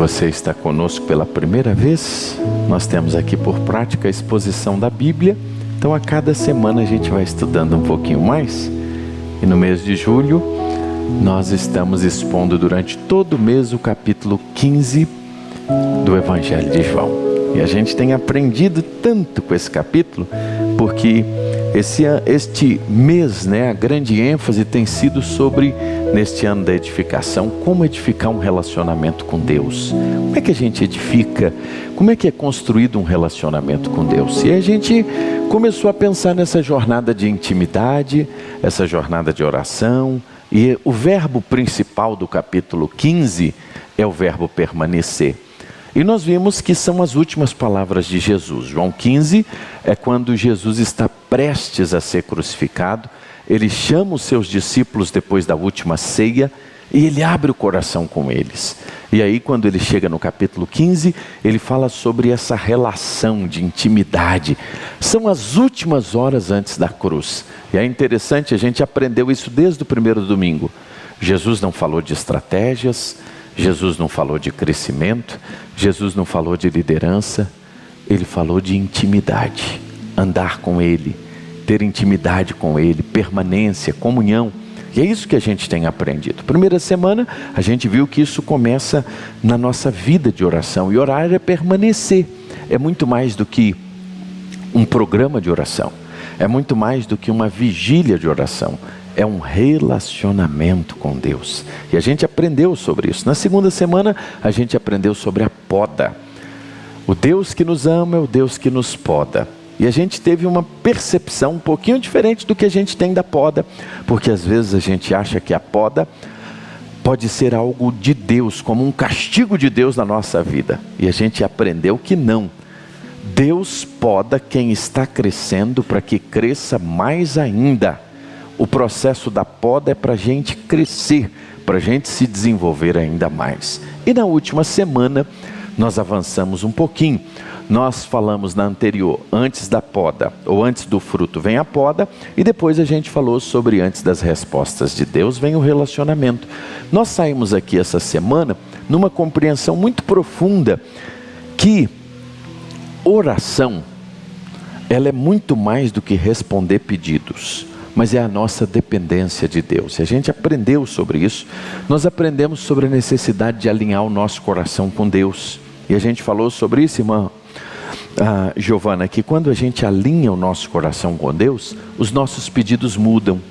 você está conosco pela primeira vez, nós temos aqui por prática a exposição da Bíblia. Então a cada semana a gente vai estudando um pouquinho mais. E no mês de julho nós estamos expondo durante todo o mês o capítulo 15 do Evangelho de João. E a gente tem aprendido tanto com esse capítulo, porque este mês, a grande ênfase tem sido sobre, neste ano da edificação, como edificar um relacionamento com Deus. Como é que a gente edifica? Como é que é construído um relacionamento com Deus? E a gente começou a pensar nessa jornada de intimidade, essa jornada de oração. E o verbo principal do capítulo 15 é o verbo permanecer. E nós vimos que são as últimas palavras de Jesus. João 15 é quando Jesus está prestes a ser crucificado. Ele chama os seus discípulos depois da última ceia e ele abre o coração com eles. E aí quando ele chega no capítulo 15, ele fala sobre essa relação de intimidade. São as últimas horas antes da cruz. E é interessante, a gente aprendeu isso desde o primeiro domingo. Jesus não falou de estratégias, Jesus não falou de crescimento, Jesus não falou de liderança, ele falou de intimidade, andar com ele, ter intimidade com ele, permanência, comunhão. E é isso que a gente tem aprendido. Primeira semana a gente viu que isso começa na nossa vida de oração, e orar é permanecer, é muito mais do que um programa de oração, é muito mais do que uma vigília de oração. É um relacionamento com Deus. E a gente aprendeu sobre isso. Na segunda semana, a gente aprendeu sobre a poda. O Deus que nos ama é o Deus que nos poda. E a gente teve uma percepção um pouquinho diferente do que a gente tem da poda. Porque às vezes a gente acha que a poda pode ser algo de Deus, como um castigo de Deus na nossa vida. E a gente aprendeu que não. Deus poda quem está crescendo para que cresça mais ainda. O processo da poda é para a gente crescer, para a gente se desenvolver ainda mais. E na última semana, nós avançamos um pouquinho. Nós falamos na anterior, antes da poda, ou antes do fruto vem a poda, e depois a gente falou sobre antes das respostas de Deus vem o relacionamento. Nós saímos aqui essa semana numa compreensão muito profunda que oração, ela é muito mais do que responder pedidos, mas é a nossa dependência de Deus. E a gente aprendeu sobre isso. Nós aprendemos sobre a necessidade de alinhar o nosso coração com Deus. E a gente falou sobre isso, irmã Giovana, que quando a gente alinha o nosso coração com Deus, os nossos pedidos mudam.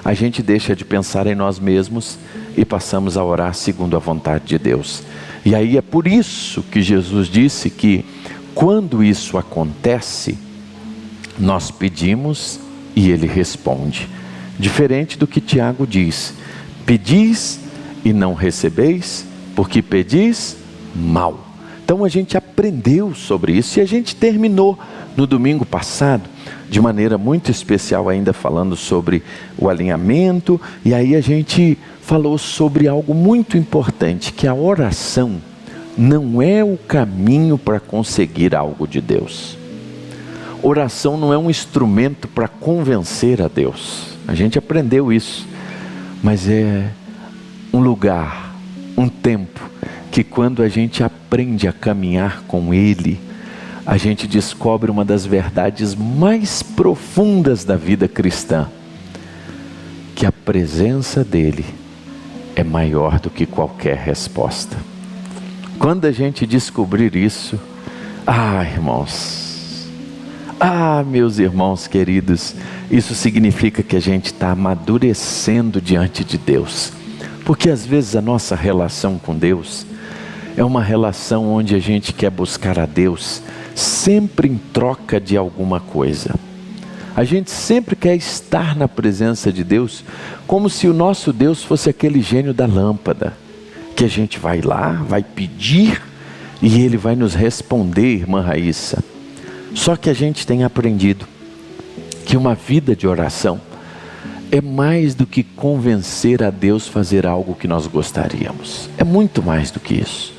A gente deixa de pensar em nós mesmos e passamos a orar segundo a vontade de Deus. E aí é por isso que Jesus disse que quando isso acontece, nós pedimos e ele responde, diferente do que Tiago diz: pedis e não recebeis, porque pedis mal. Então a gente aprendeu sobre isso e a gente terminou no domingo passado, de maneira muito especial ainda falando sobre o alinhamento. E aí a gente falou sobre algo muito importante, que a oração não é o caminho para conseguir algo de Deus. Oração não é um instrumento para convencer a Deus. A gente aprendeu isso. Mas é um lugar, um tempo, que quando a gente aprende a caminhar com Ele, a gente descobre uma das verdades mais profundas da vida cristã. Que a presença dEle é maior do que qualquer resposta. Quando a gente descobrir isso, irmãos, meus irmãos queridos, isso significa que a gente está amadurecendo diante de Deus. Porque às vezes a nossa relação com Deus é uma relação onde a gente quer buscar a Deus sempre em troca de alguma coisa. A gente sempre quer estar na presença de Deus como se o nosso Deus fosse aquele gênio da lâmpada, que a gente vai lá, vai pedir e Ele vai nos responder, irmã Raíssa. Só que a gente tem aprendido que uma vida de oração é mais do que convencer a Deus a fazer algo que nós gostaríamos. É muito mais do que isso.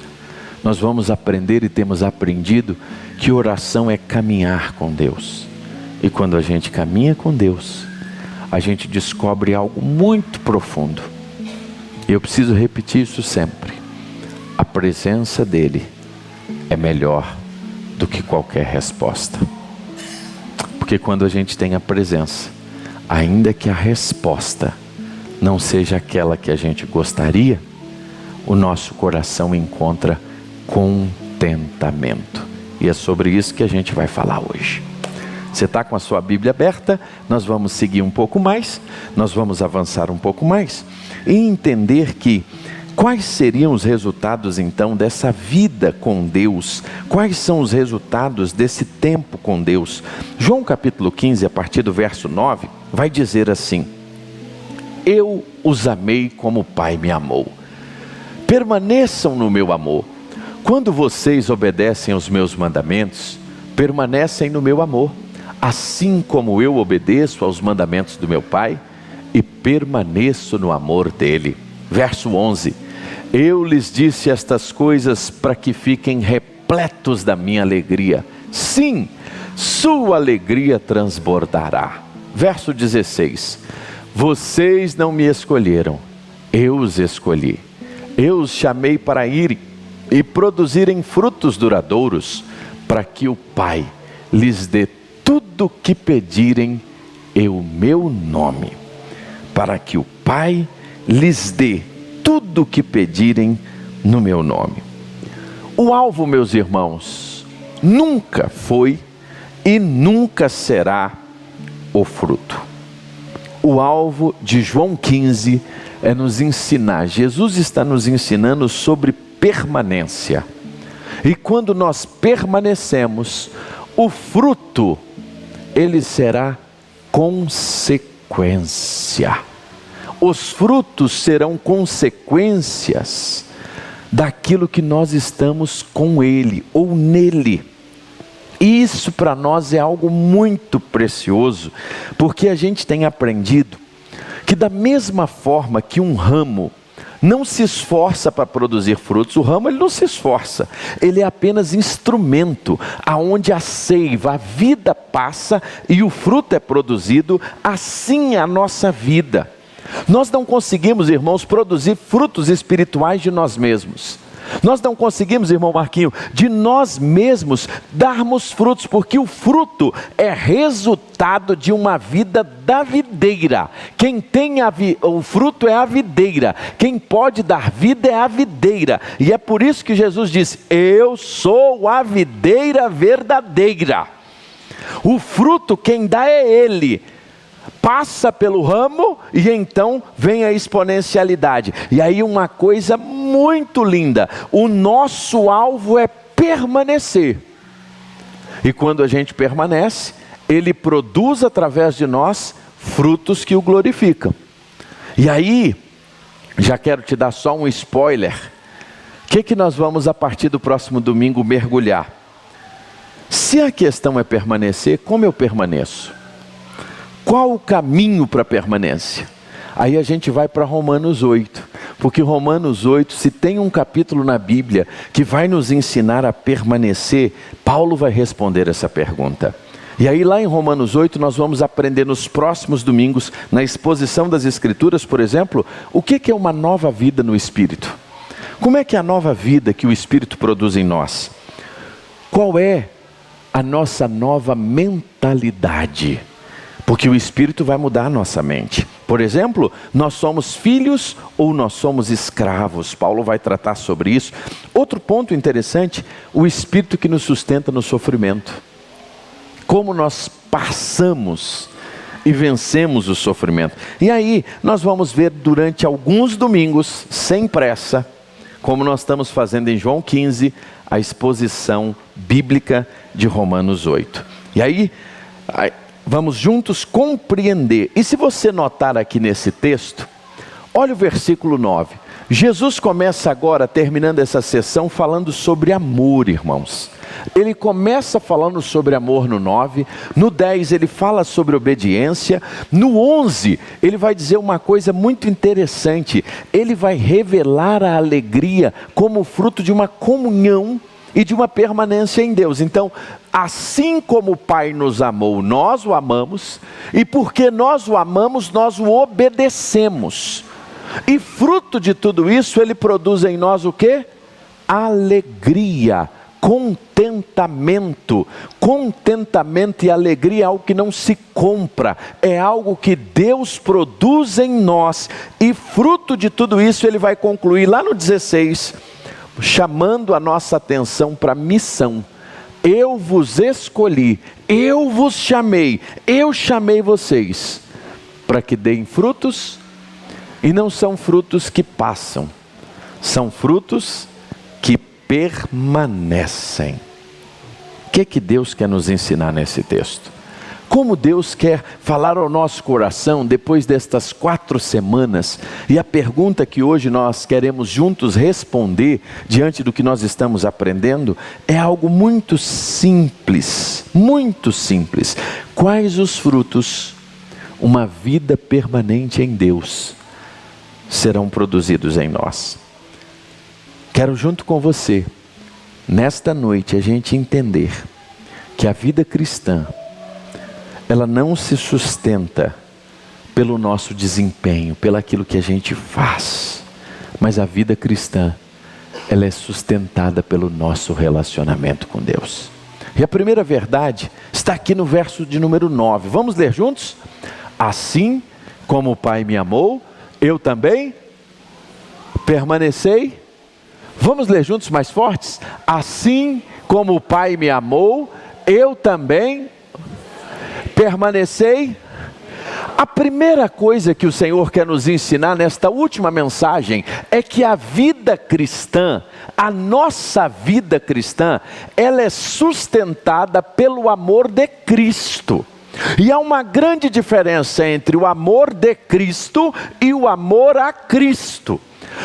Nós vamos aprender e temos aprendido que oração é caminhar com Deus. E quando a gente caminha com Deus, a gente descobre algo muito profundo. E eu preciso repetir isso sempre. a presença dele é melhor do que qualquer resposta. Porque quando a gente tem a presença, ainda que a resposta não seja aquela que a gente gostaria, o nosso coração encontra contentamento. E é sobre isso que a gente vai falar hoje. Você está com a sua Bíblia aberta? Nós vamos seguir um pouco mais, nós vamos avançar um pouco mais e entender que quais seriam os resultados então dessa vida com Deus? Quais são os resultados desse tempo com Deus? João capítulo 15, a partir do verso 9, vai dizer assim: eu os amei como o Pai me amou. Permaneçam no meu amor. Quando vocês obedecem aos meus mandamentos, permanecem no meu amor, assim como eu obedeço aos mandamentos do meu Pai e permaneço no amor dele. Verso 11: eu lhes disse estas coisas para que fiquem repletos da minha alegria. Sim, sua alegria transbordará. Verso 16: vocês não me escolheram, eu os escolhi. Eu os chamei para irem e produzirem frutos duradouros, para que o Pai lhes dê tudo o que pedirem em meu nome. Para que o Pai lhes dê tudo o que pedirem no meu nome. O alvo, meus irmãos, nunca foi e nunca será o fruto. O alvo de João 15 é nos ensinar, Jesus está nos ensinando sobre permanência. E quando nós permanecemos, o fruto, ele será consequência. Os frutos serão consequências daquilo que nós estamos com ele ou nele. E isso para nós é algo muito precioso, porque a gente tem aprendido que da mesma forma que um ramo não se esforça para produzir frutos, o ramo ele não se esforça, ele é apenas instrumento, aonde a seiva, a vida passa e o fruto é produzido. Assim é a nossa vida. Nós não conseguimos, irmãos, produzir frutos espirituais de nós mesmos. Nós não conseguimos, irmão Marquinho, de nós mesmos darmos frutos, porque o fruto é resultado de uma vida da videira. Quem tem o fruto é a videira, quem pode dar vida é a videira. E é por isso que Jesus disse: eu sou a videira verdadeira. O fruto quem dá é ele. Passa pelo ramo e então vem a exponencialidade. E aí uma coisa muito linda: o nosso alvo é permanecer. E quando a gente permanece, ele produz através de nós frutos que o glorificam. E aí, já quero te dar só um spoiler. O que nós vamos a partir do próximo domingo mergulhar? Se a questão é permanecer, como eu permaneço? Qual o caminho para a permanência? Aí a gente vai para Romanos 8, porque Romanos 8, se tem um capítulo na Bíblia que vai nos ensinar a permanecer, Paulo vai responder essa pergunta. E aí lá em Romanos 8 nós vamos aprender nos próximos domingos, na exposição das Escrituras, por exemplo, o que é uma nova vida no Espírito. Como é que é a nova vida que o Espírito produz em nós? Qual é a nossa nova mentalidade? Porque o Espírito vai mudar a nossa mente. Por exemplo, nós somos filhos ou nós somos escravos. Paulo vai tratar sobre isso. Outro ponto interessante: o Espírito que nos sustenta no sofrimento. Como nós passamos e vencemos o sofrimento. E aí, nós vamos ver durante alguns domingos, sem pressa, como nós estamos fazendo em João 15, a exposição bíblica de Romanos 8. E aí vamos juntos compreender. E se você notar aqui nesse texto, olha o versículo 9. Jesus começa agora, terminando essa sessão, falando sobre amor, irmãos. Ele começa falando sobre amor no 9, no 10 ele fala sobre obediência, no 11 ele vai dizer uma coisa muito interessante. Ele vai revelar a alegria como fruto de uma comunhão e de uma permanência em Deus. Então, assim como o Pai nos amou, nós o amamos, e porque nós o amamos, nós o obedecemos. E fruto de tudo isso, ele produz em nós o quê? alegria, contentamento. Contentamento e alegria é algo que não se compra, é algo que Deus produz em nós, e fruto de tudo isso ele vai concluir lá no 16, chamando a nossa atenção para a missão. Eu vos escolhi, eu vos chamei, eu chamei vocês para que deem frutos, e não são frutos que passam, são frutos que permanecem. O que Deus quer nos ensinar nesse texto? Como Deus quer falar ao nosso coração depois destas 4 semanas, e a pergunta que hoje nós queremos juntos responder, diante do que nós estamos aprendendo, é algo muito simples, muito simples. Quais os frutos, uma vida permanente em Deus, serão produzidos em nós? Quero junto com você, nesta noite, a gente entender que a vida cristã, ela não se sustenta pelo nosso desempenho, pelo aquilo que a gente faz, mas a vida cristã, ela é sustentada pelo nosso relacionamento com Deus. E a primeira verdade está aqui no verso de número 9. Vamos ler juntos? Assim como o Pai me amou, eu também permanecei. Vamos ler juntos mais fortes? Assim como o Pai me amou, eu também permanecei. A primeira coisa que o Senhor quer nos ensinar nesta última mensagem é que a vida cristã, a nossa vida cristã, ela é sustentada pelo amor de Cristo. E há uma grande diferença entre o amor de Cristo e o amor a Cristo.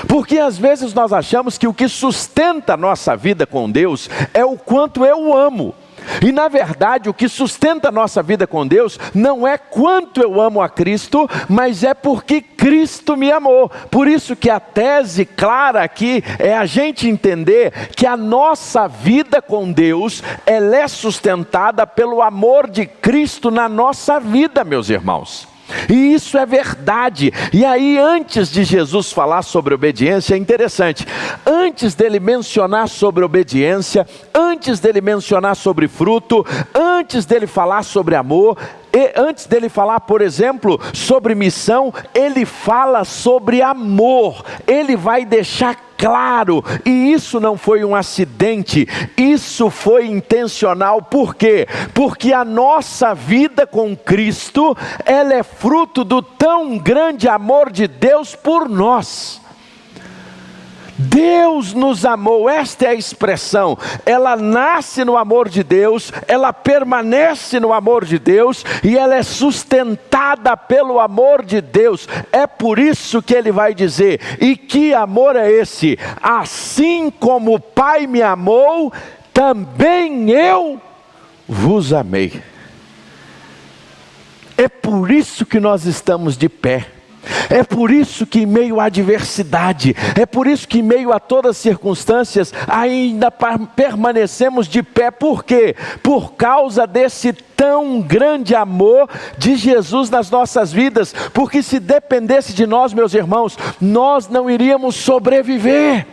Porque às vezes nós achamos que o que sustenta a nossa vida com Deus é o quanto eu amo. E na verdade o que sustenta a nossa vida com Deus não é quanto eu amo a Cristo, mas é porque Cristo me amou. Por isso que a tese clara aqui é a gente entender que a nossa vida com Deus, ela é sustentada pelo amor de Cristo na nossa vida, meus irmãos. E isso é verdade. E aí, antes de Jesus falar sobre obediência, é interessante, antes dele mencionar sobre obediência, antes dele mencionar sobre fruto, antes dele falar sobre amor, e antes dele falar, por exemplo, sobre missão, ele fala sobre amor. Ele vai deixar claro, e isso não foi um acidente, isso foi intencional. Por quê? Porque a nossa vida com Cristo, ela é fruto do tão grande amor de Deus por nós. Deus nos amou, esta é a expressão, ela nasce no amor de Deus, ela permanece no amor de Deus, e ela é sustentada pelo amor de Deus. É por isso que ele vai dizer, e que amor é esse? Assim como o Pai me amou, também eu vos amei. É por isso que nós estamos de pé. É por isso que em meio à adversidade, é por isso que em meio a todas as circunstâncias, ainda permanecemos de pé. Por quê? Por causa desse tão grande amor de Jesus nas nossas vidas. Porque se dependesse de nós, meus irmãos, nós não iríamos sobreviver.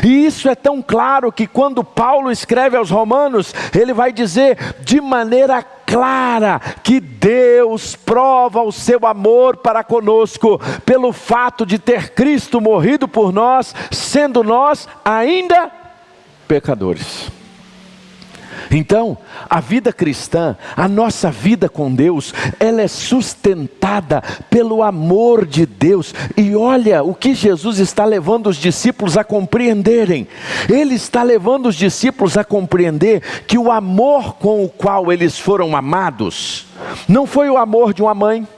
E isso é tão claro que quando Paulo escreve aos Romanos, ele vai dizer de maneira clara que Deus prova o seu amor para conosco pelo fato de ter Cristo morrido por nós, sendo nós ainda pecadores. Então, a vida cristã, a nossa vida com Deus, ela é sustentada pelo amor de Deus. E olha o que Jesus está levando os discípulos a compreenderem. Ele está levando os discípulos a compreender que o amor com o qual eles foram amados, não foi o amor de uma mãe,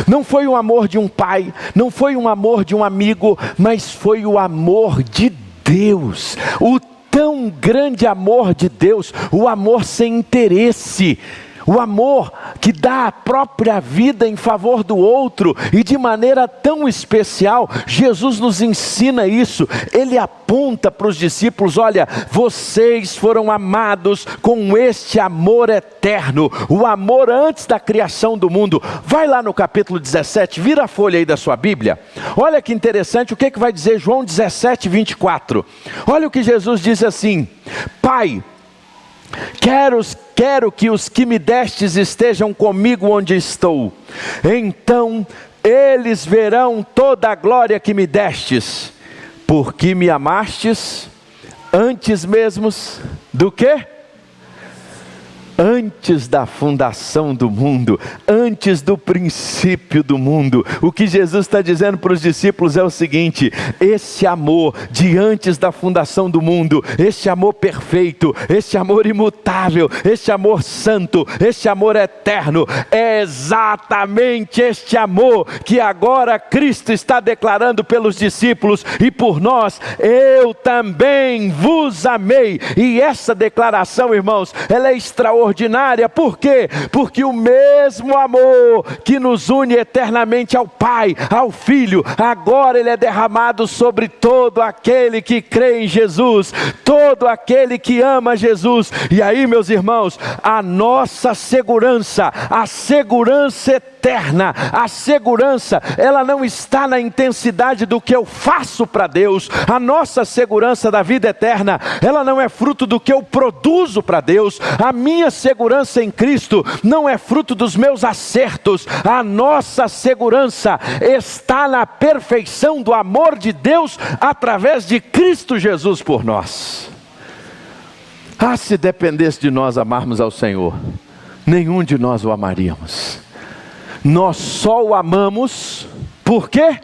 não foi o amor de um pai, não foi o amor de um amigo, mas foi o amor de Deus. O tão grande amor de Deus, o amor sem interesse, O amor que dá a própria vida em favor do outro, e de maneira tão especial, Jesus nos ensina isso. Ele aponta para os discípulos: olha, vocês foram amados com este amor eterno, o amor antes da criação do mundo. Vai lá no capítulo 17, vira a folha aí da sua Bíblia. Olha que interessante, o que vai dizer João 17, 24. Olha o que Jesus diz assim: Pai, quero que os que me destes estejam comigo onde estou. Então eles verão toda a glória que me destes, porque me amastes antes mesmo do quê? Antes da fundação do mundo, antes do princípio do mundo. O que Jesus está dizendo para os discípulos é o seguinte: esse amor de antes da fundação do mundo, esse amor perfeito, esse amor imutável, esse amor santo, esse amor eterno, é exatamente este amor que agora Cristo está declarando pelos discípulos e por nós: eu também vos amei. E essa declaração, irmãos, ela é extraordinária. Por quê? Porque o mesmo amor que nos une eternamente ao Pai, ao Filho, agora ele é derramado sobre todo aquele que crê em Jesus, todo aquele que ama Jesus. E aí, meus irmãos, a nossa segurança, a segurança eterna, a segurança, ela não está na intensidade do que eu faço para Deus. A nossa segurança da vida eterna, ela não é fruto do que eu produzo para Deus. A minha segurança em Cristo não é fruto dos meus acertos. A nossa segurança está na perfeição do amor de Deus através de Cristo Jesus por nós. Ah, se dependesse de nós amarmos ao Senhor, nenhum de nós o amaríamos. Nós só o amamos porque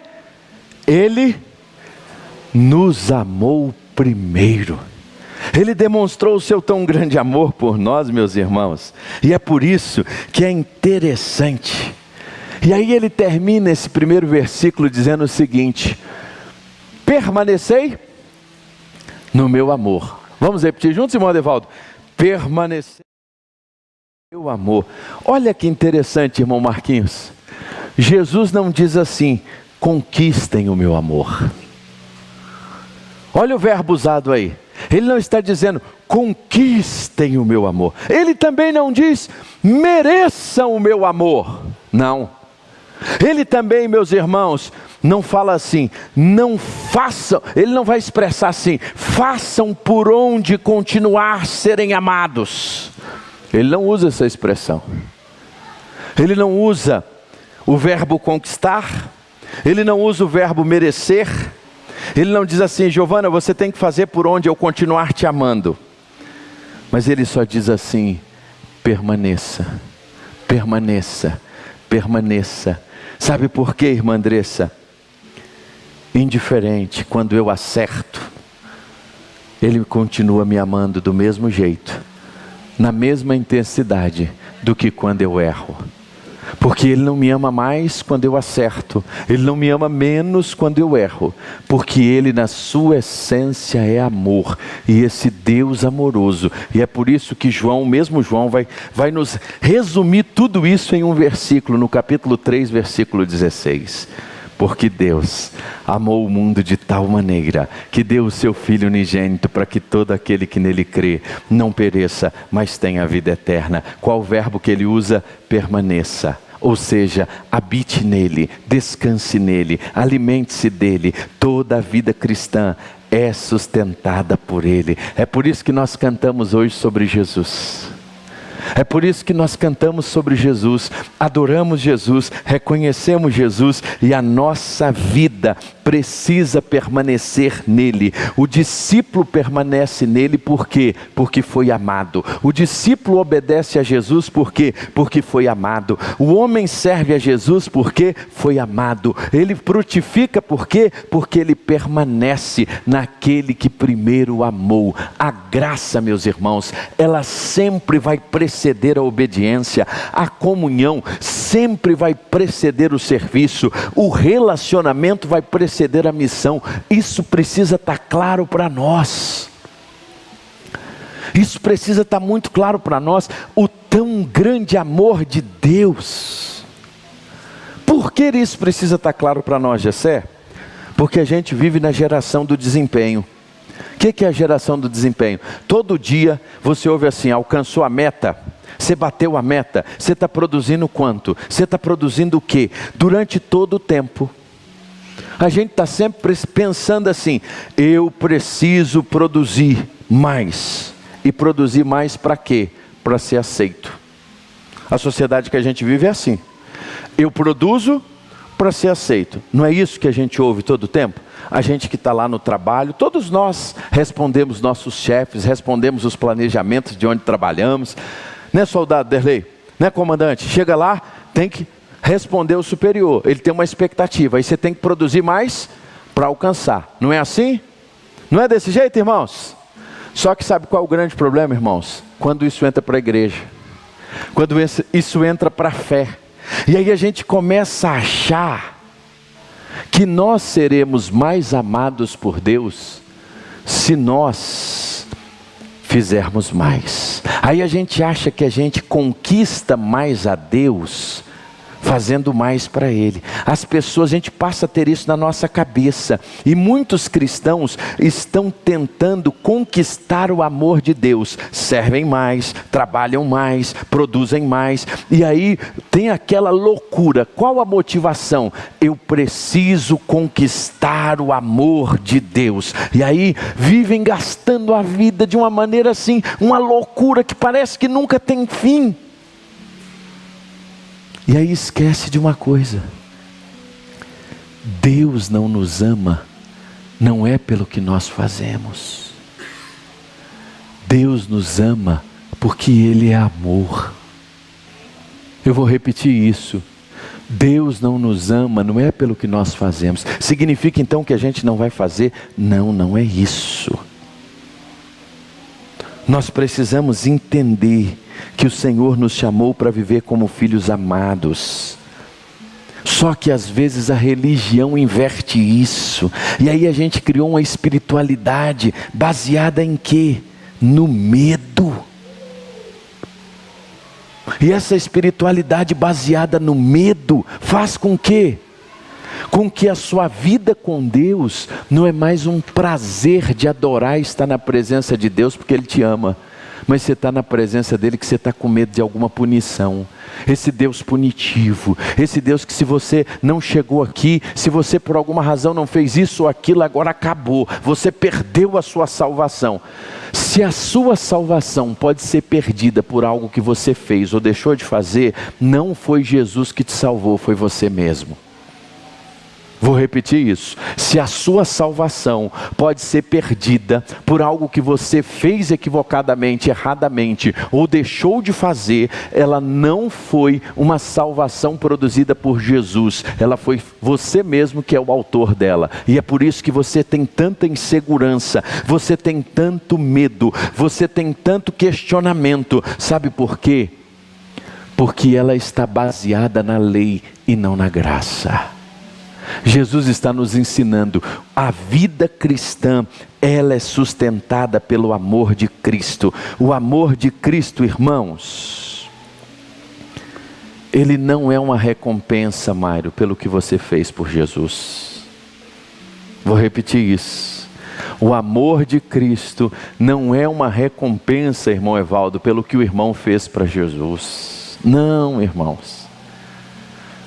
Ele nos amou primeiro. Ele demonstrou o seu tão grande amor por nós, meus irmãos, e é por isso que é interessante. E aí ele termina esse primeiro versículo dizendo o seguinte: permanecei no meu amor. Vamos repetir juntos, irmão Adevaldo? Permanecei no meu amor. Olha que interessante, irmão Marquinhos. Jesus não diz assim: conquistem o meu amor. Olha o verbo usado aí. Ele não está dizendo conquistem o meu amor. Ele também não diz mereçam o meu amor. Não. Ele também, meus irmãos, não fala assim, não façam. Ele não vai expressar assim, façam por onde continuar serem amados. Ele não usa essa expressão. Ele não usa o verbo conquistar. Ele não usa o verbo merecer. Ele não diz assim: Giovana, você tem que fazer por onde eu continuar te amando. Mas ele só diz assim: permaneça, permaneça, permaneça. Sabe por quê, irmã Andressa? Indiferente, quando eu acerto, Ele continua me amando do mesmo jeito, na mesma intensidade do que quando eu erro. Porque Ele não me ama mais quando eu acerto, Ele não me ama menos quando eu erro, porque Ele na sua essência é amor, e esse Deus amoroso, e é por isso que João, mesmo João, vai nos resumir tudo isso em um versículo, no capítulo 3, versículo 16. Porque Deus amou o mundo de tal maneira, que deu o seu Filho unigênito, para que todo aquele que nele crê, não pereça, mas tenha a vida eterna. Qual o verbo que ele usa? Permaneça. Ou seja, habite nele, descanse nele, alimente-se dele. Toda a vida cristã é sustentada por ele. É por isso que nós cantamos hoje sobre Jesus. É por isso que nós cantamos sobre Jesus, adoramos Jesus, reconhecemos Jesus, e a nossa vida precisa permanecer nele. O discípulo permanece nele por quê? Porque foi amado. O discípulo obedece a Jesus por quê? Porque foi amado. O homem serve a Jesus porque foi amado. Ele frutifica por quê? Porque ele permanece naquele que primeiro amou. A graça, meus irmãos, ela sempre vai preceder a obediência. A comunhão sempre vai preceder o serviço. O relacionamento vai preceder a missão. Isso precisa estar claro para nós. Isso precisa estar muito claro para nós, o tão grande amor de Deus. Por que isso precisa estar claro para nós, Jessé? Porque a gente vive na geração do desempenho. O que é a geração do desempenho? Todo dia você ouve assim, alcançou a meta, você bateu a meta, você está produzindo quanto? Você está produzindo o quê? Durante todo o tempo. A gente está sempre pensando assim, eu preciso produzir mais. E produzir mais para quê? Para ser aceito. A sociedade que a gente vive é assim. Eu produzo para ser aceito. Não é isso que a gente ouve todo o tempo? A gente que está lá no trabalho, todos nós respondemos nossos chefes, respondemos os planejamentos de onde trabalhamos. Né, soldado Derlei? Né, comandante? Chega lá, tem que responder o superior. Ele tem uma expectativa, aí você tem que produzir mais para alcançar. Não é assim? Não é desse jeito, irmãos? Só que sabe qual é o grande problema, irmãos? Quando isso entra para a igreja. Quando isso entra para a fé. E aí a gente começa a achar que nós seremos mais amados por Deus se nós fizermos mais. Aí a gente acha que a gente conquista mais a Deus fazendo mais para Ele. As pessoas, a gente passa a ter isso na nossa cabeça. E muitos cristãos estão tentando conquistar o amor de Deus. Servem mais, trabalham mais, produzem mais. E aí tem aquela loucura. Qual a motivação? Eu preciso conquistar o amor de Deus. E aí vivem gastando a vida de uma maneira assim, uma loucura que parece que nunca tem fim. E aí esquece de uma coisa, Deus não nos ama, não é pelo que nós fazemos. Deus nos ama porque Ele é amor. Eu vou repetir isso. Deus não nos ama, não é pelo que nós fazemos. Significa então que a gente não vai fazer? Não, não é isso. Nós precisamos entender que o Senhor nos chamou para viver como filhos amados. Só que às vezes a religião inverte isso. E aí a gente criou uma espiritualidade baseada em quê? No medo. E essa espiritualidade baseada no medo faz com que a sua vida com Deus não é mais um prazer de adorar e estar na presença de Deus porque Ele te ama. Mas você está na presença dEle que você está com medo de alguma punição. Esse Deus punitivo, esse Deus que se você não chegou aqui, se você por alguma razão não fez isso ou aquilo, agora acabou. Você perdeu a sua salvação. Se a sua salvação pode ser perdida por algo que você fez ou deixou de fazer, não foi Jesus que te salvou, foi você mesmo. Vou repetir isso. Se a sua salvação pode ser perdida por algo que você fez equivocadamente, erradamente, ou deixou de fazer, ela não foi uma salvação produzida por Jesus. Ela foi você mesmo que é o autor dela. E é por isso que você tem tanta insegurança, você tem tanto medo, você tem tanto questionamento. Sabe por quê? Porque ela está baseada na lei e não na graça. Jesus está nos ensinando, a vida cristã, ela é sustentada pelo amor de Cristo. O amor de Cristo, irmãos, ele não é uma recompensa, Mário, pelo que você fez por Jesus. Vou repetir isso. O amor de Cristo não é uma recompensa, irmão Evaldo, pelo que o irmão fez para Jesus. Não, irmãos.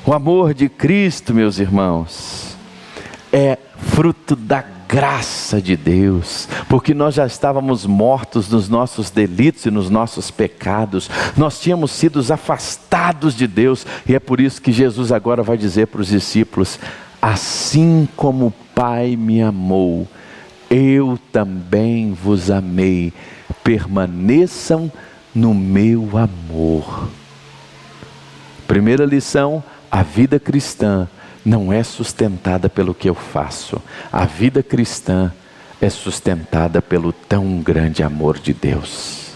O amor de Cristo, meus irmãos, é fruto da graça de Deus, porque nós já estávamos mortos nos nossos delitos e nos nossos pecados, nós tínhamos sido afastados de Deus, e é por isso que Jesus agora vai dizer para os discípulos, assim como o Pai me amou, eu também vos amei, permaneçam no meu amor. Primeira lição, a vida cristã não é sustentada pelo que eu faço. A vida cristã é sustentada pelo tão grande amor de Deus.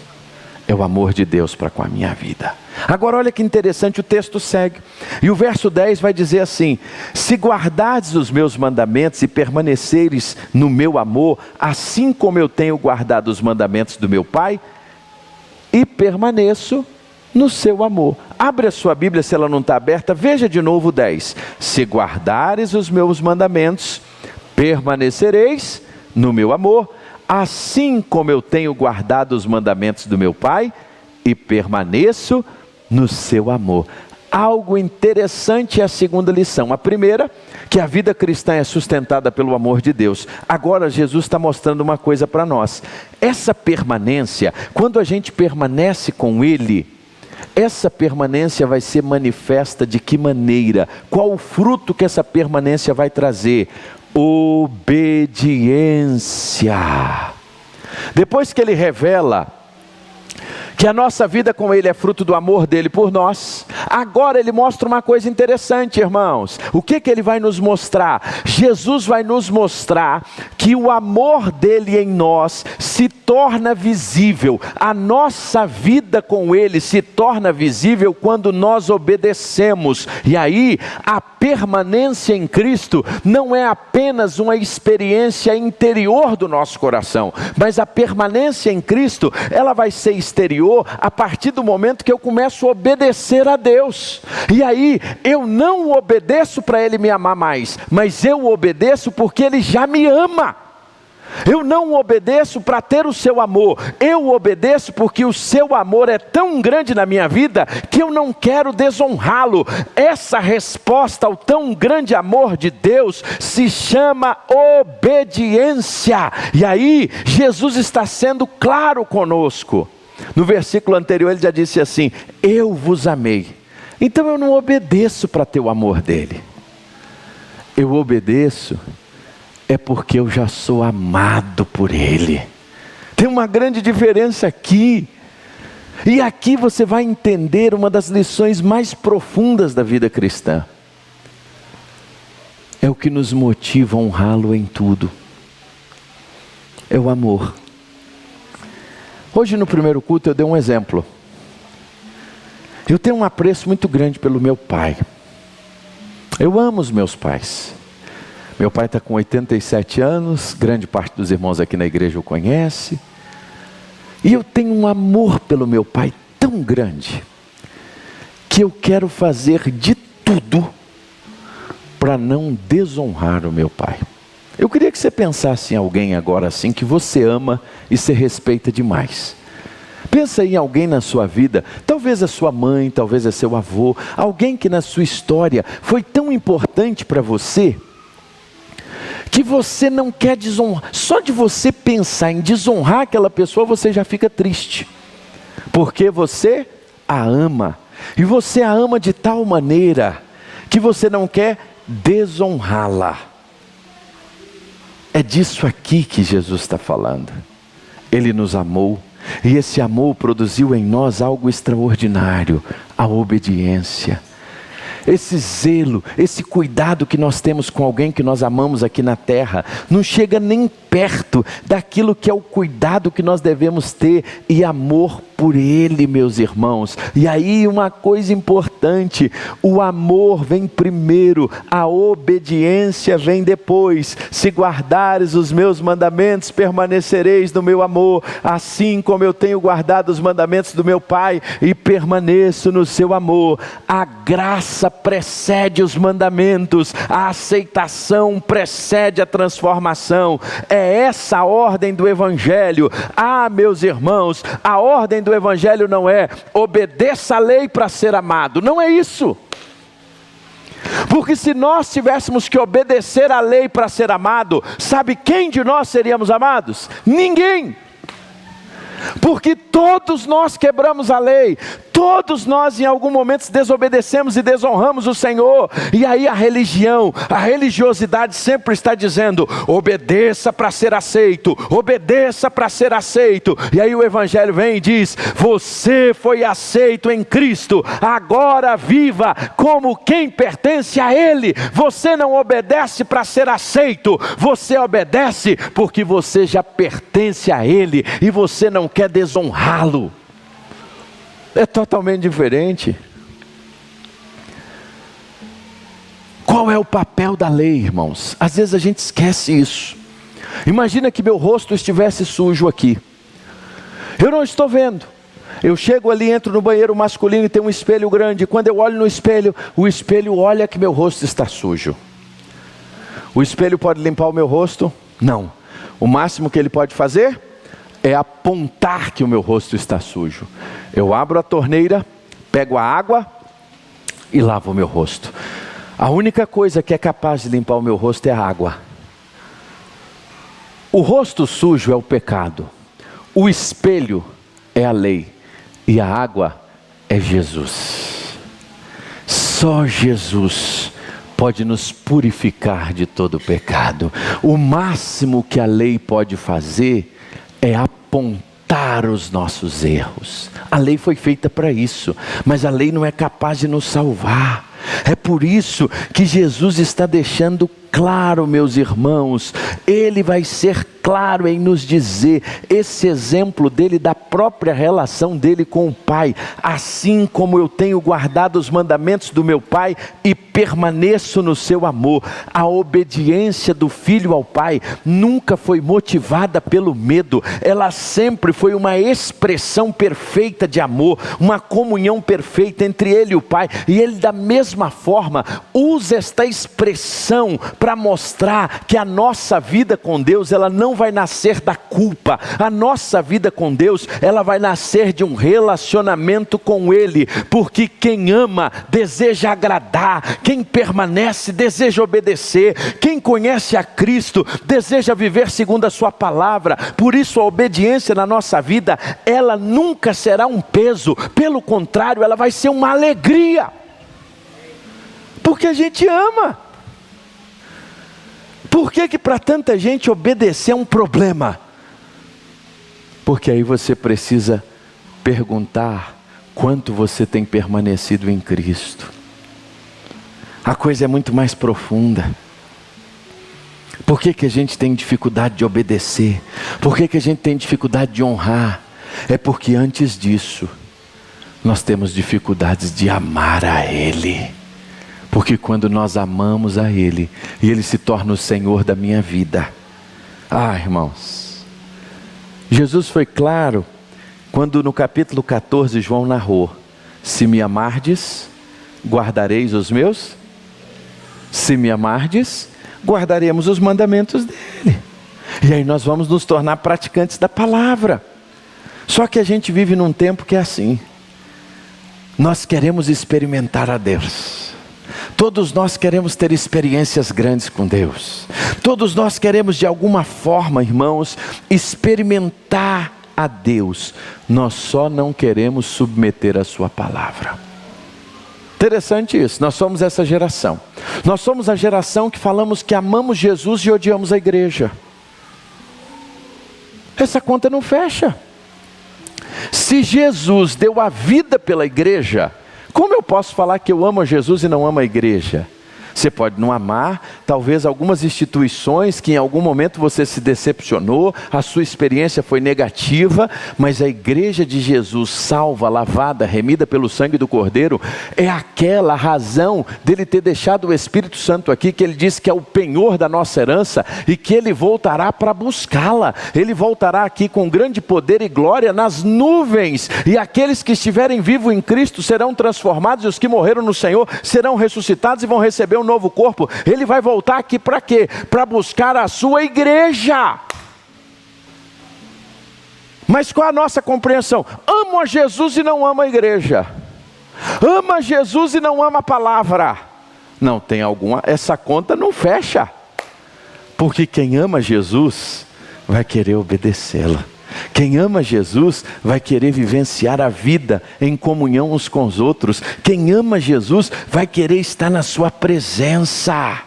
É o amor de Deus para com a minha vida. Agora olha que interessante, o texto segue. E o verso 10 vai dizer assim, se guardardes os meus mandamentos e permaneceres no meu amor, assim como eu tenho guardado os mandamentos do meu Pai, e permaneço no seu amor. Abre a sua Bíblia, se ela não está aberta, veja de novo o 10. Se guardares os meus mandamentos, permanecereis no meu amor, assim como eu tenho guardado os mandamentos do meu Pai e permaneço no seu amor. Algo interessante é a segunda lição. A primeira, que a vida cristã é sustentada pelo amor de Deus. Agora Jesus está mostrando uma coisa para nós. Essa permanência, quando a gente permanece com Ele, essa permanência vai ser manifesta de que maneira? Qual o fruto que essa permanência vai trazer? Obediência. Depois que Ele revela que a nossa vida com Ele é fruto do amor dEle por nós, agora Ele mostra uma coisa interessante, irmãos. O que Ele vai nos mostrar? Jesus vai nos mostrar que o amor dEle em nós se torna visível. A nossa vida com Ele se torna visível quando nós obedecemos. E aí, a permanência em Cristo não é apenas uma experiência interior do nosso coração, mas a permanência em Cristo, ela vai ser exterior a partir do momento que eu começo a obedecer a Deus. E aí eu não obedeço para Ele me amar mais, mas eu obedeço porque Ele já me ama. Eu não obedeço para ter o seu amor, eu obedeço porque o seu amor é tão grande na minha vida que eu não quero desonrá-lo. Essa resposta ao tão grande amor de Deus se chama obediência. E aí Jesus está sendo claro conosco. No versículo anterior ele já disse assim: eu vos amei. Então eu não obedeço para ter o amor dele, eu obedeço é porque eu já sou amado por Ele. Tem uma grande diferença aqui. E aqui você vai entender uma das lições mais profundas da vida cristã. É o que nos motiva a honrá-lo em tudo. É o amor. Hoje no primeiro culto eu dei um exemplo. Eu tenho um apreço muito grande pelo meu pai. Eu amo os meus pais. Meu pai está com 87 anos, grande parte dos irmãos aqui na igreja o conhece. E eu tenho um amor pelo meu pai tão grande, que eu quero fazer de tudo para não desonrar o meu pai. Eu queria que você pensasse em alguém agora assim, que você ama e você respeita demais. Pensa em alguém na sua vida, talvez a sua mãe, talvez é seu avô, alguém que na sua história foi tão importante para você, que você não quer desonrar. Só de você pensar em desonrar aquela pessoa, você já fica triste, porque você a ama, e você a ama de tal maneira, que você não quer desonrá-la. É disso aqui que Jesus está falando. Ele nos amou, e esse amor produziu em nós algo extraordinário, a obediência. Esse zelo, esse cuidado que nós temos com alguém que nós amamos aqui na terra, não chega nem perto daquilo que é o cuidado que nós devemos ter e amor por ele, meus irmãos. E aí uma coisa importante, o amor vem primeiro, a obediência vem depois. Se guardares os meus mandamentos, permanecereis no meu amor, assim como eu tenho guardado os mandamentos do meu Pai e permaneço no seu amor. A graça precede os mandamentos, a aceitação precede a transformação. É essa a ordem do Evangelho. Ah, meus irmãos, a ordem do Evangelho não é obedeça a lei para ser amado, não é isso. Porque se nós tivéssemos que obedecer a lei para ser amado, sabe quem de nós seríamos amados? Ninguém. Porque todos nós quebramos a lei, todos nós em algum momento desobedecemos e desonramos o Senhor. E aí a religião, a religiosidade sempre está dizendo, obedeça para ser aceito, obedeça para ser aceito. E aí o Evangelho vem e diz, você foi aceito em Cristo, agora viva como quem pertence a Ele. Você não obedece para ser aceito, você obedece porque você já pertence a Ele e você não quer desonrá-lo. É totalmente diferente. Qual é o papel da lei, irmãos? Às vezes a gente esquece isso. Imagina que meu rosto estivesse sujo aqui. Eu não estou vendo. Eu chego ali, entro no banheiro masculino e tem um espelho grande. Quando eu olho no espelho, o espelho olha que meu rosto está sujo. O espelho pode limpar o meu rosto? Não. O máximo que ele pode fazer é apontar que o meu rosto está sujo. Eu abro a torneira, pego a água e lavo o meu rosto. A única coisa que é capaz de limpar o meu rosto é a água. O rosto sujo é o pecado. O espelho é a lei. E a água é Jesus. Só Jesus pode nos purificar de todo pecado. O máximo que a lei pode fazer é apontar os nossos erros. A lei foi feita para isso, mas a lei não é capaz de nos salvar. É por isso que Jesus está deixando claro, meus irmãos, Ele vai ser claro em nos dizer, esse exemplo dele, da própria relação dele com o Pai: assim como eu tenho guardado os mandamentos do meu Pai e permaneço no seu amor. A obediência do Filho ao Pai nunca foi motivada pelo medo, ela sempre foi uma expressão perfeita de amor, uma comunhão perfeita entre Ele e o Pai, e Ele da mesma forma usa esta expressão para mostrar que a nossa vida com Deus, ela não vai nascer da culpa. A nossa vida com Deus, ela vai nascer de um relacionamento com Ele, porque quem ama deseja agradar, quem permanece deseja obedecer, quem conhece a Cristo deseja viver segundo a sua palavra. Por isso a obediência na nossa vida, ela nunca será um peso, pelo contrário, ela vai ser uma alegria, porque a gente ama. Por que para tanta gente obedecer é um problema? Porque aí você precisa perguntar quanto você tem permanecido em Cristo. A coisa é muito mais profunda. Por que a gente tem dificuldade de obedecer? Por que a gente tem dificuldade de honrar? É porque antes disso, nós temos dificuldades de amar a Ele. Porque quando nós amamos a Ele, e Ele se torna o Senhor da minha vida. Irmãos, Jesus foi claro, quando no capítulo 14 João narrou: se me amardes, guardareis os meus? Se me amardes, guardaremos os mandamentos dEle. E aí nós vamos nos tornar praticantes da palavra. Só que a gente vive num tempo que é assim. Nós queremos experimentar a Deus. Todos nós queremos ter experiências grandes com Deus. Todos nós queremos de alguma forma, irmãos, experimentar a Deus. Nós só não queremos submeter a sua palavra. Interessante isso, nós somos essa geração. Nós somos a geração que falamos que amamos Jesus e odiamos a igreja. Essa conta não fecha. Se Jesus deu a vida pela igreja, como eu posso falar que eu amo a Jesus e não amo a igreja? Você pode não amar, talvez algumas instituições que em algum momento você se decepcionou, a sua experiência foi negativa, mas a igreja de Jesus, salva, lavada, remida pelo sangue do Cordeiro, é aquela razão dele ter deixado o Espírito Santo aqui, que ele diz que é o penhor da nossa herança, e que ele voltará para buscá-la. Ele voltará aqui com grande poder e glória nas nuvens, e aqueles que estiverem vivos em Cristo serão transformados, e os que morreram no Senhor serão ressuscitados e vão receber um novo corpo. Ele vai voltar aqui para quê? Para buscar a sua igreja. Mas qual a nossa compreensão? Amo a Jesus e não amo a igreja. Ama Jesus e não ama a palavra. Não tem alguma, essa conta não fecha. Porque quem ama Jesus vai querer obedecê-la. Quem ama Jesus vai querer vivenciar a vida em comunhão uns com os outros. Quem ama Jesus vai querer estar na sua presença.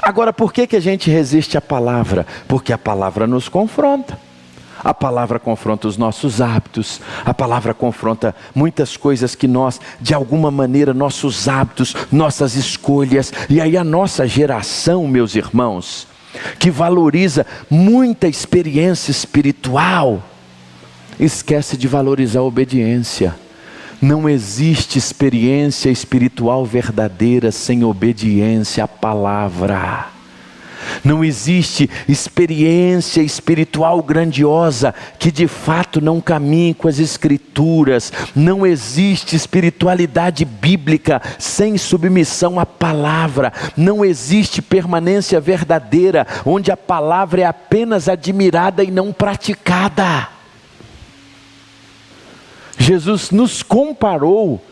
Agora, por que a gente resiste à palavra? Porque a palavra nos confronta. A palavra confronta os nossos hábitos. A palavra confronta muitas coisas que nós, de alguma maneira, nossos hábitos, nossas escolhas. E aí a nossa geração, meus irmãos, que valoriza muita experiência espiritual, esquece de valorizar a obediência. Não existe experiência espiritual verdadeira sem obediência à palavra. Não existe experiência espiritual grandiosa que de fato não caminhe com as Escrituras. Não existe espiritualidade bíblica sem submissão à palavra. Não existe permanência verdadeira onde a palavra é apenas admirada e não praticada. Jesus nos comparou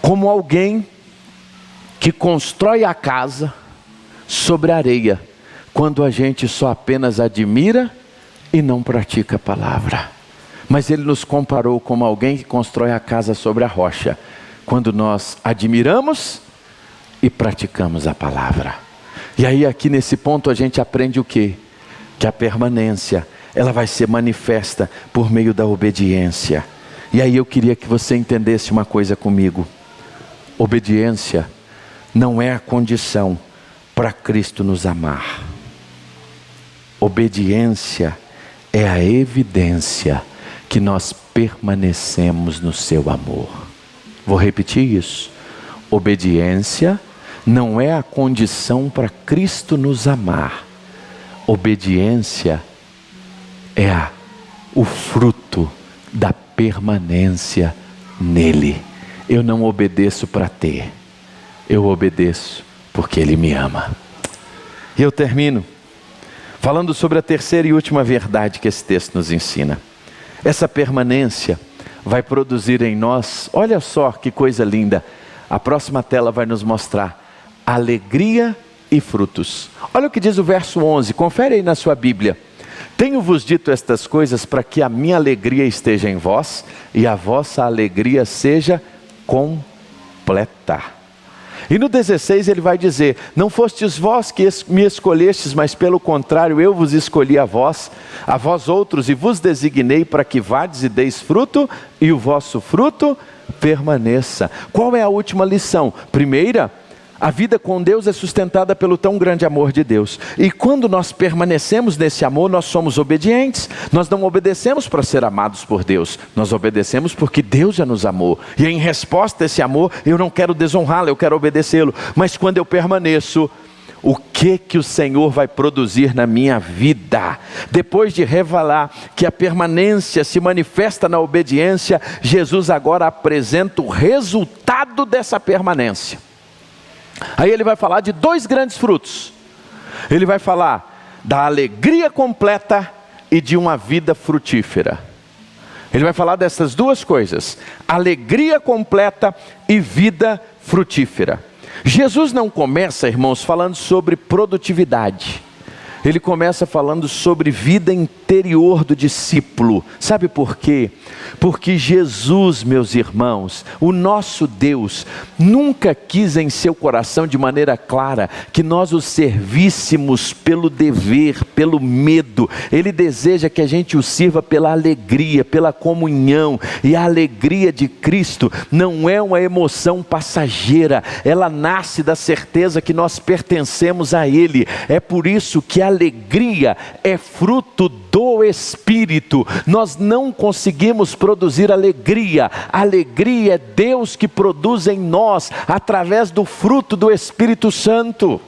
como alguém que constrói a casa sobre areia, quando a gente só apenas admira e não pratica a palavra. Mas ele nos comparou como alguém que constrói a casa sobre a rocha, quando nós admiramos e praticamos a palavra. E aí aqui nesse ponto a gente aprende o quê? Que a permanência, ela vai ser manifesta por meio da obediência. E aí eu queria que você entendesse uma coisa comigo. Obediência não é a condição para Cristo nos amar. Obediência é a evidência que nós permanecemos no seu amor. Vou repetir isso. Obediência não é a condição para Cristo nos amar. Obediência é o fruto da permanência nele. Eu não obedeço para ter, eu obedeço porque Ele me ama. E eu termino falando sobre a terceira e última verdade que esse texto nos ensina. Essa permanência vai produzir em nós, olha só que coisa linda, a próxima tela vai nos mostrar alegria e frutos. Olha o que diz o verso 11, confere aí na sua Bíblia. Tenho-vos dito estas coisas para que a minha alegria esteja em vós e a vossa alegria seja completa. E no 16 ele vai dizer: não fostes vós que me escolhestes, mas pelo contrário eu vos escolhi a vós outros, e vos designei para que vades e deis fruto, e o vosso fruto permaneça. Qual é a última lição? Primeira, a vida com Deus é sustentada pelo tão grande amor de Deus. E quando nós permanecemos nesse amor, nós somos obedientes. Nós não obedecemos para ser amados por Deus. Nós obedecemos porque Deus já nos amou. E em resposta a esse amor, eu não quero desonrá-lo, eu quero obedecê-lo. Mas quando eu permaneço, o que o Senhor vai produzir na minha vida? Depois de revelar que a permanência se manifesta na obediência, Jesus agora apresenta o resultado dessa permanência. Aí ele vai falar de dois grandes frutos. Ele vai falar da alegria completa e de uma vida frutífera. Ele vai falar dessas duas coisas: alegria completa e vida frutífera. Jesus não começa, irmãos, falando sobre produtividade. Ele começa falando sobre vida interior do discípulo. Sabe por quê? Porque Jesus, meus irmãos, o nosso Deus, nunca quis em seu coração de maneira clara que nós o servíssemos pelo dever, pelo medo. Ele deseja que a gente o sirva pela alegria, pela comunhão. E a alegria de Cristo não é uma emoção passageira. Ela nasce da certeza que nós pertencemos a Ele. É por isso que a alegria é fruto do Espírito. Nós não conseguimos produzir alegria. A alegria é Deus que produz em nós através do fruto do Espírito Santo.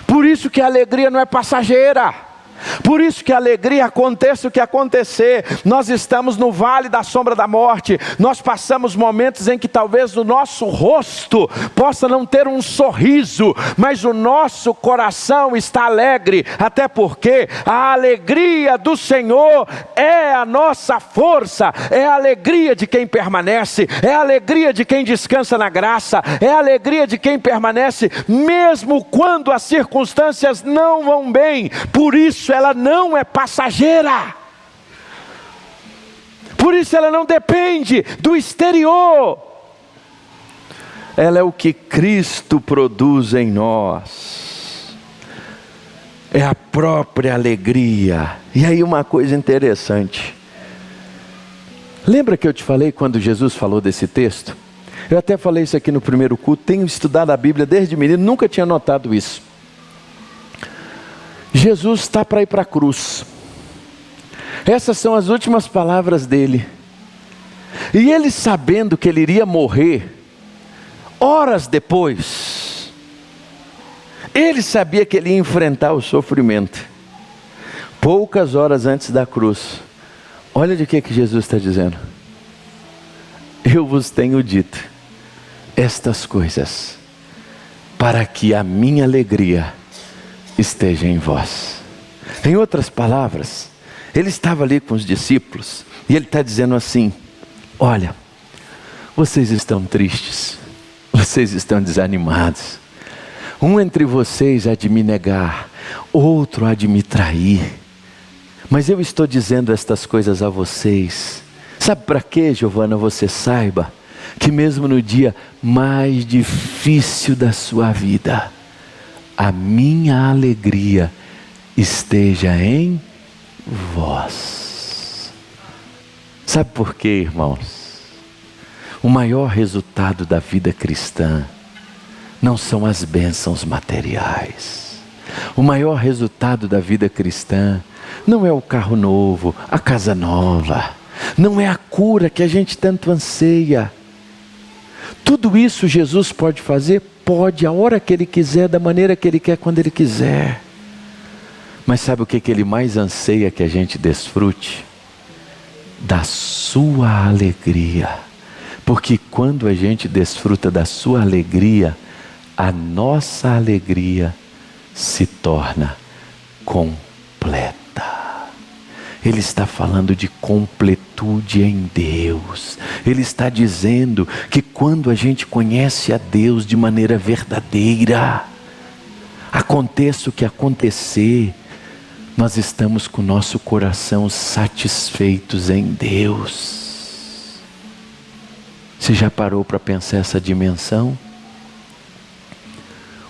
Por isso que a alegria não é passageira. Por isso que a alegria, aconteça o que acontecer, nós estamos no vale da sombra da morte, nós passamos momentos em que talvez o nosso rosto possa não ter um sorriso, mas o nosso coração está alegre, até porque a alegria do Senhor é a nossa força, é a alegria de quem permanece, é a alegria de quem descansa na graça, é a alegria de quem permanece, mesmo quando as circunstâncias não vão bem. Por isso ela não é passageira. Por isso ela não depende do exterior. Ela é o que Cristo produz em nós. É a própria alegria. E aí uma coisa interessante. Lembra que eu te falei quando Jesus falou desse texto? Eu até falei isso aqui no primeiro culto. Tenho estudado a Bíblia desde menino, nunca tinha notado isso. Jesus está para ir para a cruz. Essas são as últimas palavras dele. E ele, sabendo que ele iria morrer, horas depois, Ele sabia que ele ia enfrentar o sofrimento. Poucas horas antes da cruz, olha de que Jesus está dizendo: eu vos tenho dito estas coisas, para que a minha alegria esteja em vós. Em outras palavras, ele estava ali com os discípulos, e ele está dizendo assim: olha, vocês estão tristes, vocês estão desanimados, um entre vocês há de me negar, outro há de me trair, mas eu estou dizendo estas coisas a vocês, sabe para quê, Giovana? Você saiba que mesmo no dia mais difícil da sua vida, a minha alegria esteja em vós. Sabe por quê, irmãos? O maior resultado da vida cristã não são as bênçãos materiais. O maior resultado da vida cristã não é o carro novo, a casa nova, não é a cura que a gente tanto anseia. Tudo isso Jesus pode fazer? Pode, a hora que Ele quiser, da maneira que Ele quer, quando Ele quiser. Mas sabe o que Ele mais anseia que a gente desfrute? Da sua alegria. Porque quando a gente desfruta da sua alegria, a nossa alegria se torna completa. Ele está falando de completude em Deus. Ele está dizendo que quando a gente conhece a Deus de maneira verdadeira, aconteça o que acontecer, nós estamos com o nosso coração satisfeitos em Deus. Você já parou para pensar essa dimensão?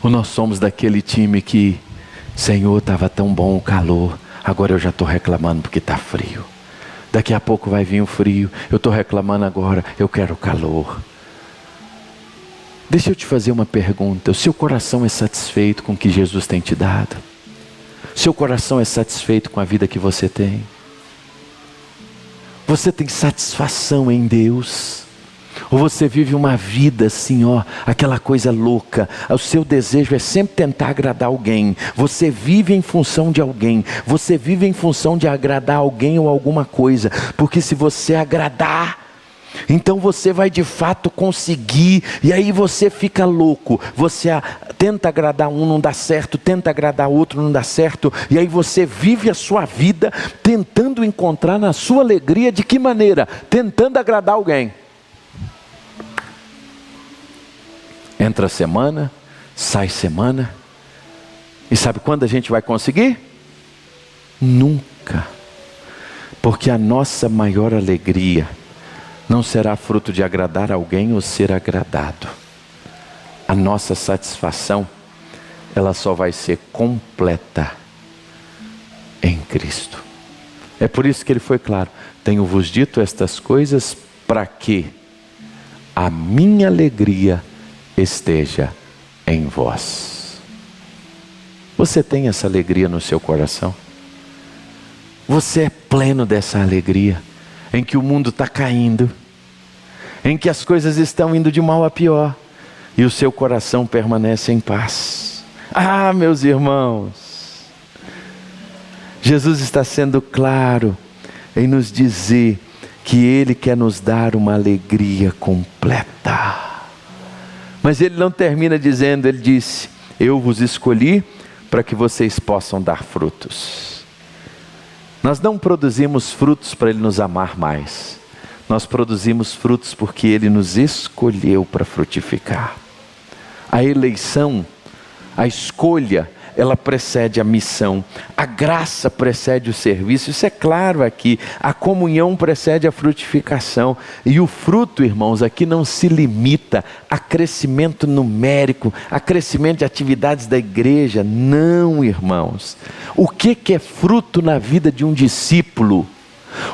Ou nós somos daquele time que, Senhor, estava tão bom o calor, agora eu já estou reclamando porque está frio. Daqui a pouco vai vir o frio, eu estou reclamando agora, eu quero calor. Deixa eu te fazer uma pergunta: o seu coração é satisfeito com o que Jesus tem te dado? Seu coração é satisfeito com a vida que você tem? Você tem satisfação em Deus? Ou você vive uma vida assim, aquela coisa louca, o seu desejo é sempre tentar agradar alguém, você vive em função de alguém, você vive em função de agradar alguém ou alguma coisa, porque se você agradar, então você vai de fato conseguir, e aí você fica louco, você tenta agradar um, não dá certo, tenta agradar outro, não dá certo, e aí você vive a sua vida tentando encontrar na sua alegria, de que maneira? Tentando agradar alguém. Entra semana, sai semana, e sabe quando a gente vai conseguir? Nunca, porque a nossa maior alegria não será fruto de agradar alguém ou ser agradado. A nossa satisfação, ela só vai ser completa em Cristo. É por isso que ele foi claro: tenho-vos dito estas coisas para que a minha alegria esteja em vós. Você tem essa alegria no seu coração? Você é pleno dessa alegria, em que o mundo está caindo, em que as coisas estão indo de mal a pior, e o seu coração permanece em paz? Ah, meus irmãos, Jesus está sendo claro em nos dizer que Ele quer nos dar uma alegria completa. Mas Ele não termina dizendo, Ele disse: eu vos escolhi para que vocês possam dar frutos. Nós não produzimos frutos para Ele nos amar mais. Nós produzimos frutos porque Ele nos escolheu para frutificar. A eleição, a escolha, ela precede a missão. A graça precede o serviço. Isso é claro aqui. A comunhão precede a frutificação. E o fruto, irmãos, aqui não se limita a crescimento numérico, a crescimento de atividades da igreja. Não, irmãos. O que é fruto na vida de um discípulo?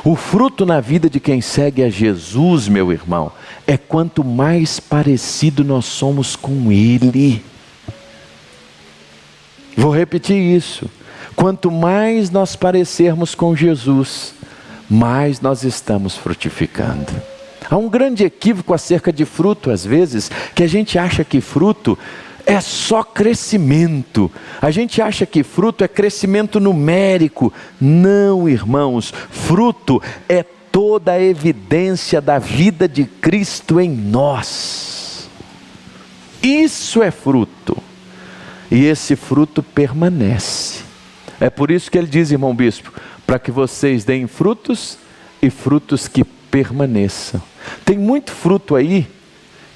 O fruto na vida de quem segue a Jesus, meu irmão, é quanto mais parecido nós somos com Ele. Vou repetir isso: quanto mais nós parecermos com Jesus, mais nós estamos frutificando. Há um grande equívoco acerca de fruto às vezes, que a gente acha que fruto é só crescimento. A gente acha que fruto é crescimento numérico. Não, irmãos, fruto é toda a evidência da vida de Cristo em nós. Isso é fruto. E esse fruto permanece. É por isso que ele diz, irmão bispo, para que vocês deem frutos e frutos que permaneçam. Tem muito fruto aí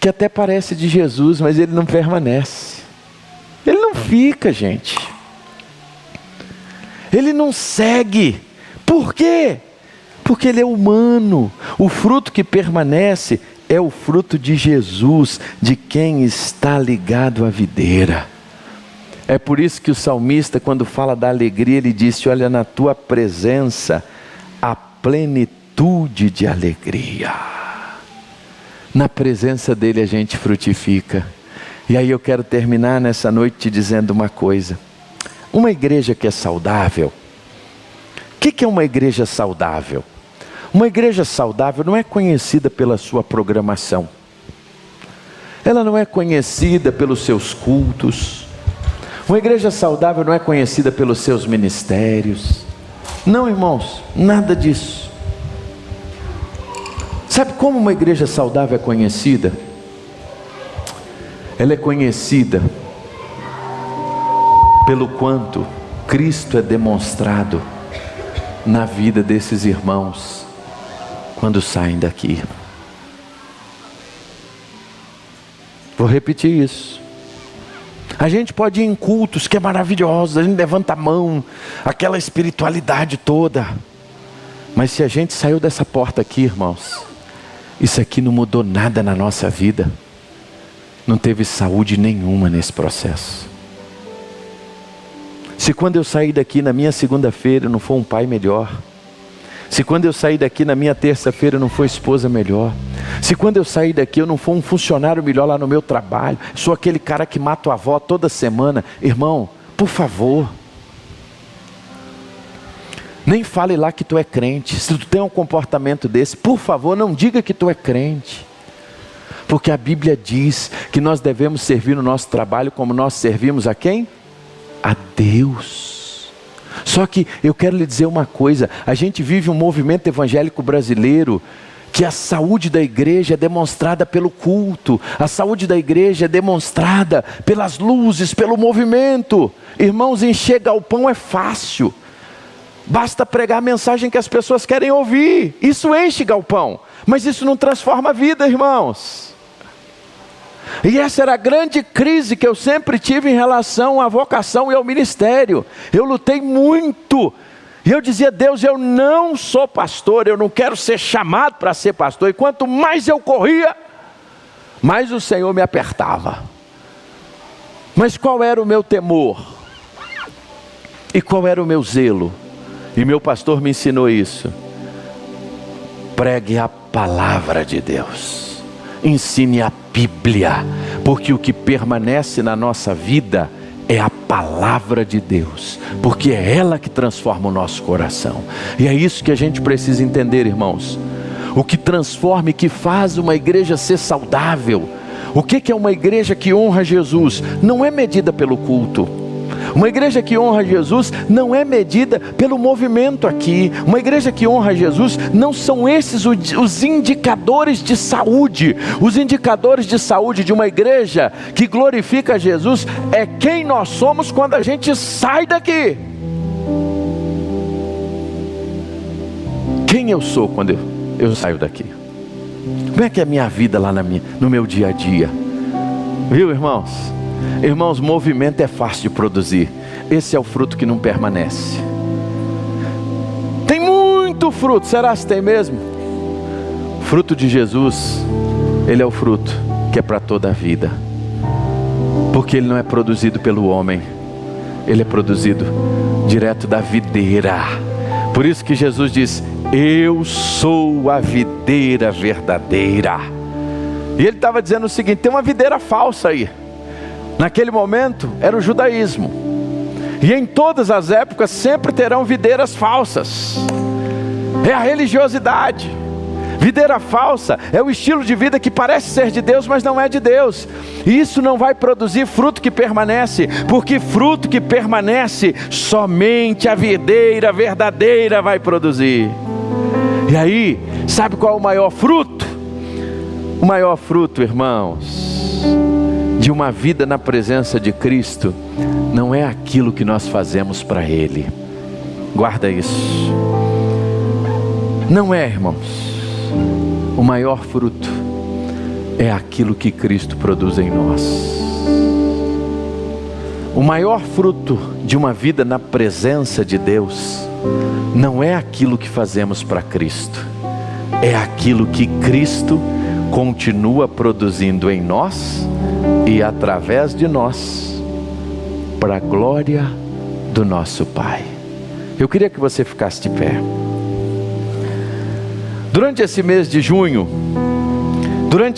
que até parece de Jesus, mas ele não permanece. Ele não fica, gente. Ele não segue. Por quê? Porque ele é humano. O fruto que permanece é o fruto de Jesus, de quem está ligado à videira. É por isso que o salmista, quando fala da alegria, ele disse: olha, na tua presença a plenitude de alegria. Na presença dele a gente frutifica. E aí eu quero terminar nessa noite te dizendo uma coisa. Uma igreja que é saudável. O que é uma igreja saudável? Uma igreja saudável não é conhecida pela sua programação. Ela não é conhecida pelos seus cultos. Uma igreja saudável não é conhecida pelos seus ministérios. Não, irmãos, nada disso. Sabe como uma igreja saudável é conhecida? Ela é conhecida pelo quanto Cristo é demonstrado na vida desses irmãos quando saem daqui. Vou repetir isso. A gente pode ir em cultos que é maravilhoso, a gente levanta a mão, aquela espiritualidade toda. Mas se a gente saiu dessa porta aqui, irmãos, isso aqui não mudou nada na nossa vida. Não teve saúde nenhuma nesse processo. Se quando eu sair daqui na minha segunda-feira eu não for um pai melhor, se quando eu sair daqui na minha terça-feira eu não for esposa melhor, se quando eu sair daqui eu não for um funcionário melhor lá no meu trabalho, sou aquele cara que mata a avó toda semana, irmão, por favor, nem fale lá que tu é crente. Se tu tem um comportamento desse, por favor, não diga que tu é crente. Porque a Bíblia diz que nós devemos servir no nosso trabalho como nós servimos a quem? A Deus. Só que eu quero lhe dizer uma coisa, a gente vive um movimento evangélico brasileiro que a saúde da igreja é demonstrada pelo culto, a saúde da igreja é demonstrada pelas luzes, pelo movimento. Irmãos, encher galpão é fácil, basta pregar a mensagem que as pessoas querem ouvir, isso enche galpão, mas isso não transforma a vida, irmãos. E essa era a grande crise que eu sempre tive em relação à vocação e ao ministério. Eu lutei muito. E eu dizia: Deus, eu não sou pastor, eu não quero ser chamado para ser pastor. E quanto mais eu corria, mais o Senhor me apertava. Mas qual era o meu temor? E qual era o meu zelo? E meu pastor me ensinou isso. Pregue a palavra de Deus. Ensine a Bíblia, porque o que permanece na nossa vida é a palavra de Deus, porque é ela que transforma o nosso coração. E é isso que a gente precisa entender, irmãos. O que transforma e que faz uma igreja ser saudável. O que é uma igreja que honra Jesus? Não é medida pelo culto. Uma igreja que honra Jesus não é medida pelo movimento aqui. Uma igreja que honra Jesus não são esses os indicadores de saúde. Os indicadores de saúde de uma igreja que glorifica Jesus é quem nós somos quando a gente sai daqui. Quem eu sou quando eu saio daqui? Como é que é a minha vida lá no meu dia a dia? Viu, irmãos? Irmãos, movimento é fácil de produzir. Esse é o fruto que não permanece. Tem muito fruto, será que tem mesmo? Fruto de Jesus, ele é o fruto que é para toda a vida. Porque ele não é produzido pelo homem, ele é produzido direto da videira. Por isso que Jesus diz: eu sou a videira verdadeira. E ele estava dizendo o seguinte: tem uma videira falsa aí. Naquele momento era o judaísmo, e em todas as épocas sempre terão videiras falsas. É a religiosidade. Videira falsa é o estilo de vida que parece ser de Deus, mas não é de Deus. E isso não vai produzir fruto que permanece, porque fruto que permanece, somente a videira verdadeira vai produzir. E aí, sabe qual é o maior fruto? O maior fruto, irmãos, de uma vida na presença de Cristo, não é aquilo que nós fazemos para Ele. Guarda isso. Não é, irmãos. O maior fruto é aquilo que Cristo produz em nós. O maior fruto de uma vida na presença de Deus não é aquilo que fazemos para Cristo, é aquilo que Cristo continua produzindo em nós e através de nós, para a glória do nosso Pai. Eu queria que você ficasse de pé. Durante esse mês de junho, durante